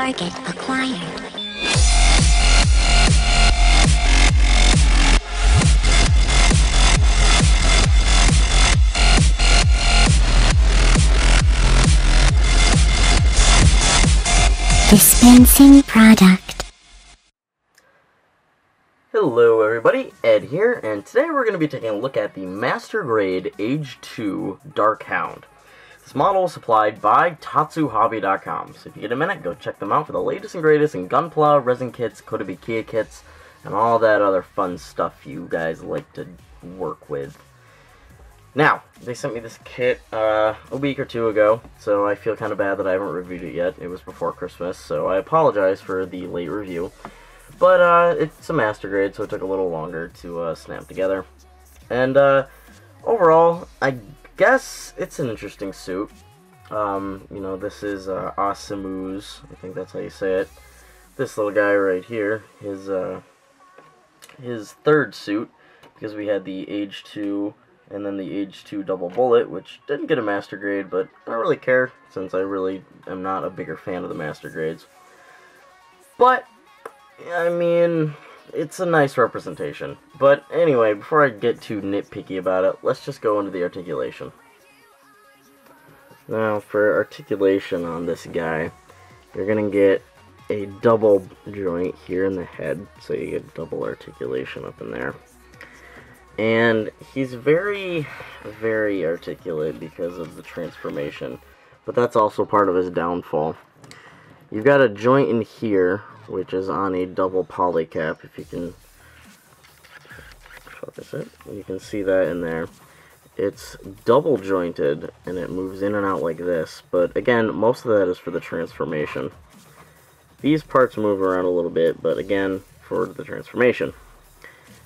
Target acquired. Dispensing product. Hello everybody, Ed here, and today we're going to be taking a look at the Master Grade Age-2 Dark Hound. This model is supplied by tatsuhobby.com, so if you get a minute, go check them out for the latest and greatest in Gunpla, resin kits, Kotobukiya kits, and all that other fun stuff you guys like to work with. Now, they sent me this kit a week or two ago, so I feel kind of bad that I haven't reviewed it yet. It was before Christmas, so I apologize for the late review. But it's a master grade, so it took a little longer to snap together. And overall, I guess it's an interesting suit. You know, this is Asimu's, I think that's how you say it. This little guy right here, his third suit, because we had the Age-2 and then the Age-2 double bullet, which didn't get a master grade, but I don't really care, since I really am not a bigger fan of the master grades. But I mean, it's a nice representation. But anyway, before I get too nitpicky about it, let's just go into the articulation. Now, for articulation on this guy, you're going to get a double joint here in the head, so you get double articulation up in there. And he's very, very articulate because of the transformation, but that's also part of his downfall. You've got a joint in here, which is on a double poly cap, if you can focus it. You can see that in there. It's double jointed, and it moves in and out like this, but again, most of that is for the transformation. These parts move around a little bit, but again, for the transformation.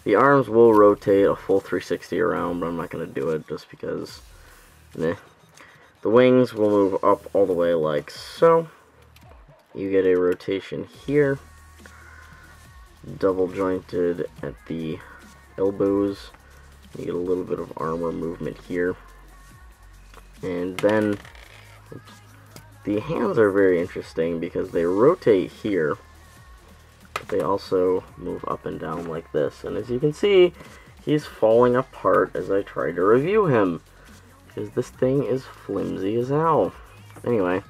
The arms will rotate a full 360 around, but I'm not going to do it just because, meh. The wings will move up all the way like so. You get a rotation here, double jointed at the elbows. You get a little bit of armor movement here. And then, oops, the hands are very interesting because they rotate here, but they also move up and down like this. And as you can see, he's falling apart as I try to review him, because this thing is flimsy as hell. Anyway,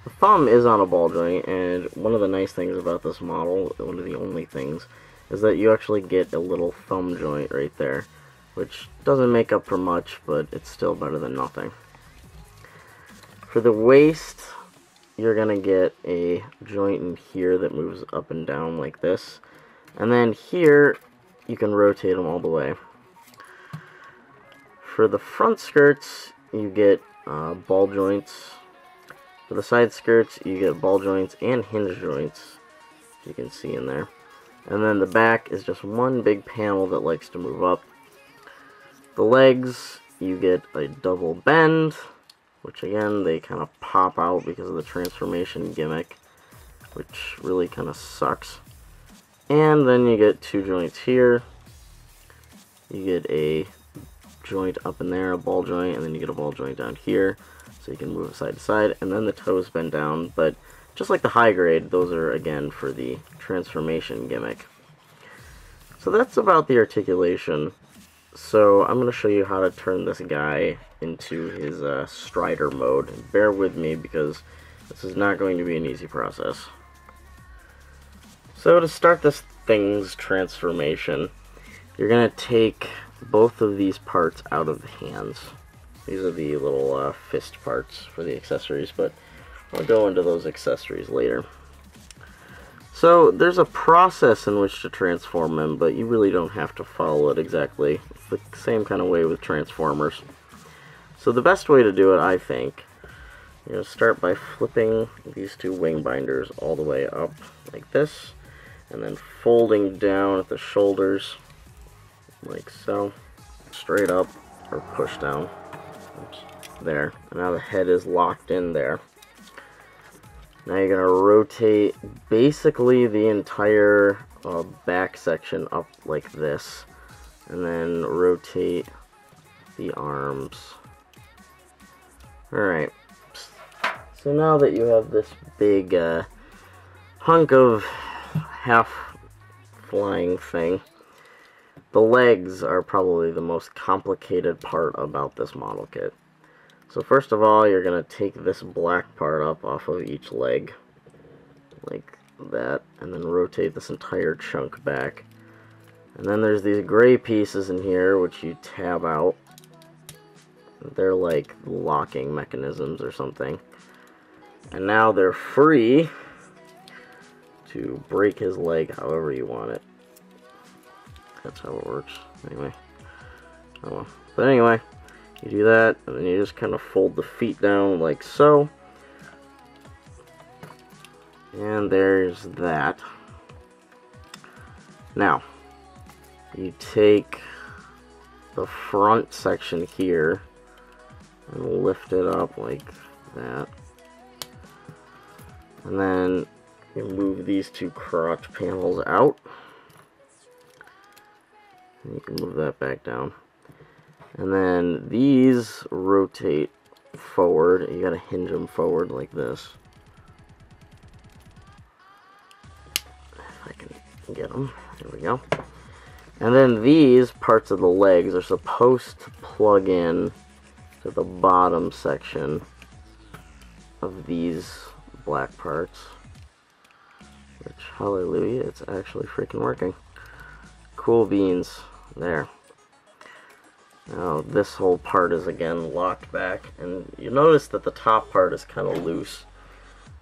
the thumb is on a ball joint, and one of the nice things about this model, one of the only things, is that you actually get a little thumb joint right there, which doesn't make up for much, but it's still better than nothing. For the waist, you're going to get a joint in here that moves up and down like this, and then here, you can rotate them all the way. For the front skirts, you get ball joints. For the side skirts, you get ball joints and hinge joints, as you can see in there. And then the back is just one big panel that likes to move up. The legs, you get a double bend, which again, they kind of pop out because of the transformation gimmick, which really kind of sucks. And then you get two joints here. You get a joint up in there, a ball joint, and then you get a ball joint down here, so you can move side to side, and then the toes bend down. But just like the high grade, those are again for the transformation gimmick. So that's about the articulation. So I'm going to show you how to turn this guy into his Strider mode. And bear with me because this is not going to be an easy process. So to start this thing's transformation, you're going to take both of these parts out of the hands. These are the little fist parts for the accessories, but I'll go into those accessories later. So there's a process in which to transform him, but you really don't have to follow it exactly. It's the same kind of way with Transformers. So the best way to do it, I think, you're going to start by flipping these two wing binders all the way up like this, and then folding down at the shoulders like so, straight up, or push down. Oops, there. And now the head is locked in there. Now you're going to rotate basically the entire back section up like this, and then rotate the arms. Alright, so now that you have this big hunk of half flying thing. The legs are probably the most complicated part about this model kit. So first of all, you're going to take this black part up off of each leg, like that, and then rotate this entire chunk back. And then there's these gray pieces in here, which you tab out. They're like locking mechanisms or something. And now they're free to break his leg however you want it. That's how it works, anyway. Oh well. But anyway, you do that, and then you just kind of fold the feet down like so. And there's that. Now, you take the front section here and lift it up like that. And then you move these two crotch panels out. And you can move that back down. And then these rotate forward. You gotta hinge them forward like this. If I can get them. There we go. And then these parts of the legs are supposed to plug in to the bottom section of these black parts. Which, hallelujah, it's actually freaking working. Cool beans. There. Now this whole part is again locked back, and you notice that the top part is kind of loose.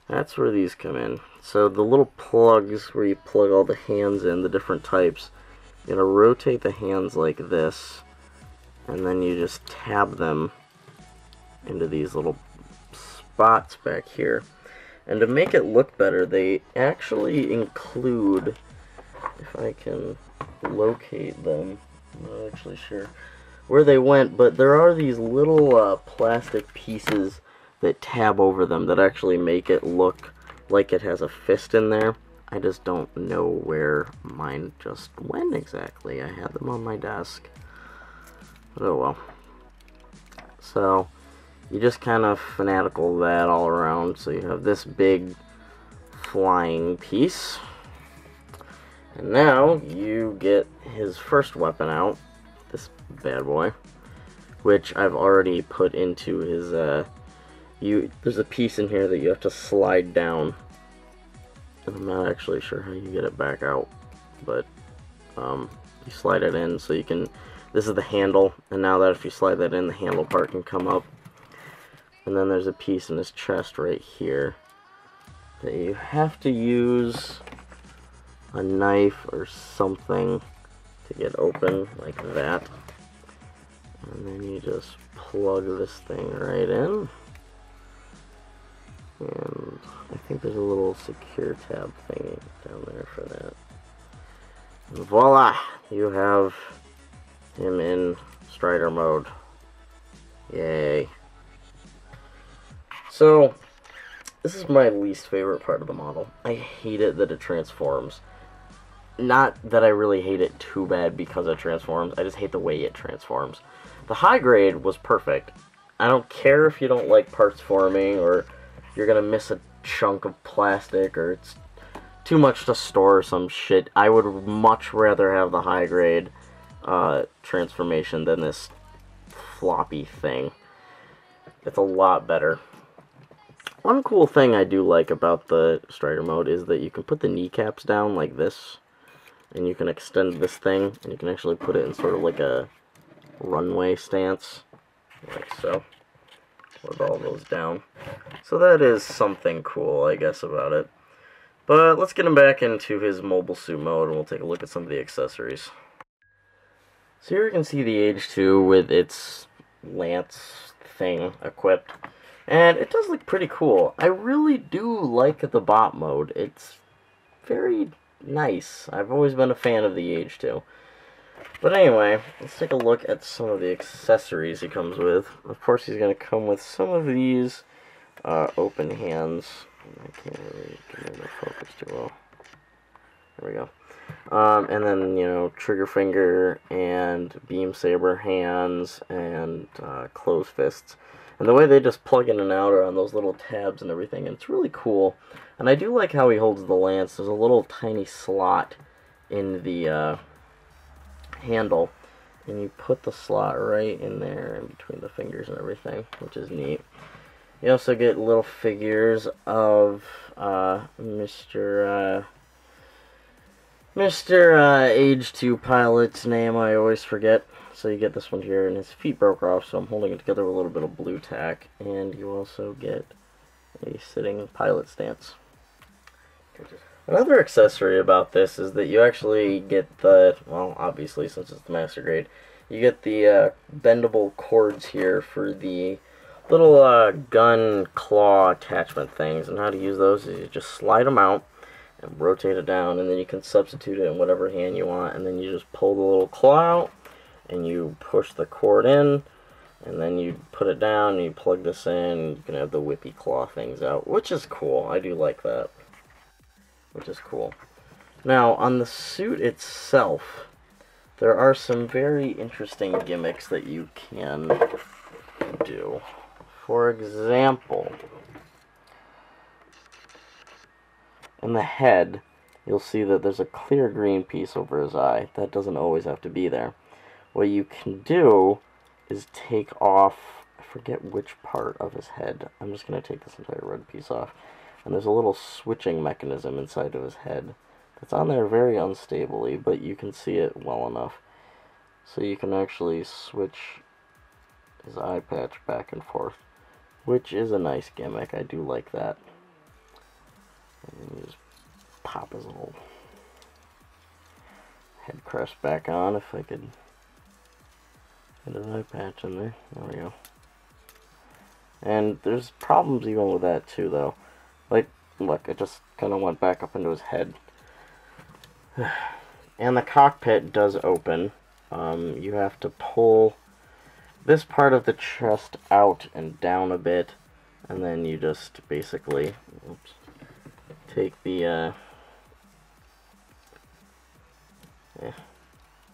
That's where these come in. So the little plugs where you plug all the hands in, the different types, you're going to rotate the hands like this, and then you just tab them into these little spots back here. And to make it look better, they actually include, if I can locate them, I'm not actually sure where they went, but there are these little plastic pieces that tab over them that actually make it look like it has a fist in there. I just don't know where mine just went exactly. I had them on my desk. But oh well. So you just kind of fanatical that all around. So you have this big flying piece. And now you get his first weapon out. This bad boy. Which I've already put into his there's a piece in here that you have to slide down. And I'm not actually sure how you get it back out, but you slide it in so you can, this is the handle, and now that if you slide that in, the handle part can come up. And then there's a piece in his chest right here that you have to use a knife or something to get open, like that. And then you just plug this thing right in. And I think there's a little secure tab thingy down there for that. And voila! You have him in Strider mode. Yay. So, this is my least favorite part of the model. I hate it that it transforms. Not that I really hate it too bad because it transforms, I just hate the way it transforms. The high grade was perfect. I don't care if you don't like parts forming, or you're gonna miss a chunk of plastic, or it's too much to store or some shit. I would much rather have the high grade transformation than this floppy thing. It's a lot better. One cool thing I do like about the Strider mode is that you can put the kneecaps down like this, and you can extend this thing, and you can actually put it in sort of like a runway stance, like so, with all those down. So that is something cool, I guess, about it. But let's get him back into his mobile suit mode, and we'll take a look at some of the accessories. So here you can see the Age-2 with its lance thing equipped, and it does look pretty cool. I really do like the bot mode. It's very nice. I've always been a fan of the Age-2. But anyway, let's take a look at some of the accessories he comes with. Of course, he's going to come with some of these open hands. I can't really get in the focus too well. There we go. And then, you know, trigger finger and beam saber hands and closed fists. And the way they just plug in and out are on those little tabs and everything, and it's really cool. And I do like how he holds the lance. There's a little tiny slot in the handle, and you put the slot right in there in between the fingers and everything, which is neat. You also get little figures of Mr. Age-2 pilot's name I always forget. So you get this one here, and his feet broke off, so I'm holding it together with a little bit of blue tack. And you also get a sitting pilot stance. Another accessory about this is that you actually get the, well, obviously since it's the master grade, you get the bendable cords here for the little gun claw attachment things. And how to use those is you just slide them out and rotate it down, and then you can substitute it in whatever hand you want, and then you just pull the little claw out and you push the cord in, and then you put it down and you plug this in, and you can have the whippy claw things out, which is cool. I do like that, which is cool. Now on the suit itself, there are some very interesting gimmicks that you can do. For example, in the head, you'll see that there's a clear green piece over his eye. That doesn't always have to be there. What you can do is take off, I forget which part of his head. I'm just going to take this entire red piece off. And there's a little switching mechanism inside of his head that's on there very unstably, but you can see it well enough. So you can actually switch his eye patch back and forth, which is a nice gimmick. I do like that. And you just pop his little head crest back on, if I could get his eye patch in there. There we go. And there's problems even with that too, though. Like, look, it just kind of went back up into his head. And the cockpit does open. You have to pull this part of the chest out and down a bit, and then you just basically, oops, take the,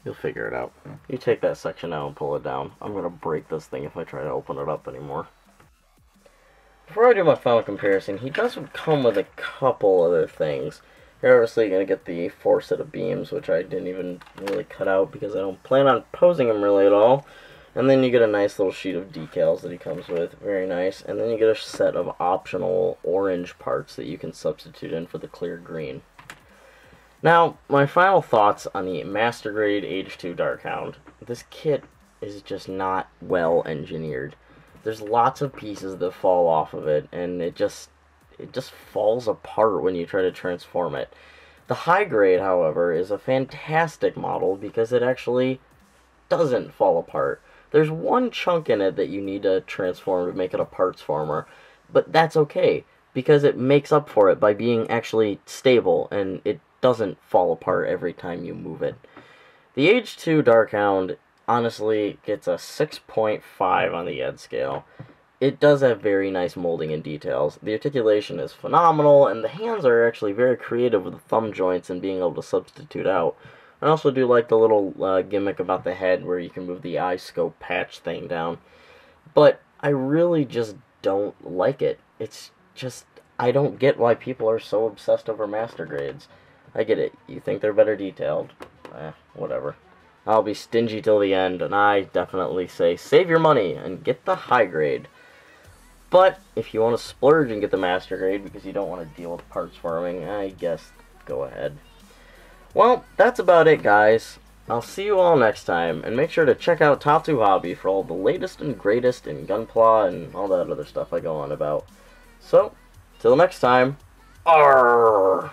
you'll figure it out. You take that section out and pull it down. I'm going to break this thing if I try to open it up anymore. Before I do my final comparison, he does come with a couple other things. You're obviously going to get the 4 set of beams, which I didn't even really cut out because I don't plan on posing him really at all. And then you get a nice little sheet of decals that he comes with. Very nice. And then you get a set of optional orange parts that you can substitute in for the clear green. Now, my final thoughts on the Master Grade Age-2 Dark Hound. This kit is just not well engineered. There's lots of pieces that fall off of it, and it just falls apart when you try to transform it. The high grade, however, is a fantastic model because it actually doesn't fall apart. There's one chunk in it that you need to transform to make it a parts former, but that's okay because it makes up for it by being actually stable, and it doesn't fall apart every time you move it. The Age-2 Dark Hound honestly gets a 6.5 on the ED scale. It does have very nice molding and details. The articulation is phenomenal, and the hands are actually very creative with the thumb joints and being able to substitute out. I also do like the little gimmick about the head where you can move the eye scope patch thing down. But I really just don't like it. It's just, I don't get why people are so obsessed over master grades. I get it. You think they're better detailed. Whatever. I'll be stingy till the end, and I definitely say save your money and get the high grade. But if you want to splurge and get the master grade because you don't want to deal with parts farming, I guess go ahead. Well, that's about it, guys. I'll see you all next time, and make sure to check out Top 2 Hobby for all the latest and greatest in Gunpla and all that other stuff I go on about. So, till next time, arrgh!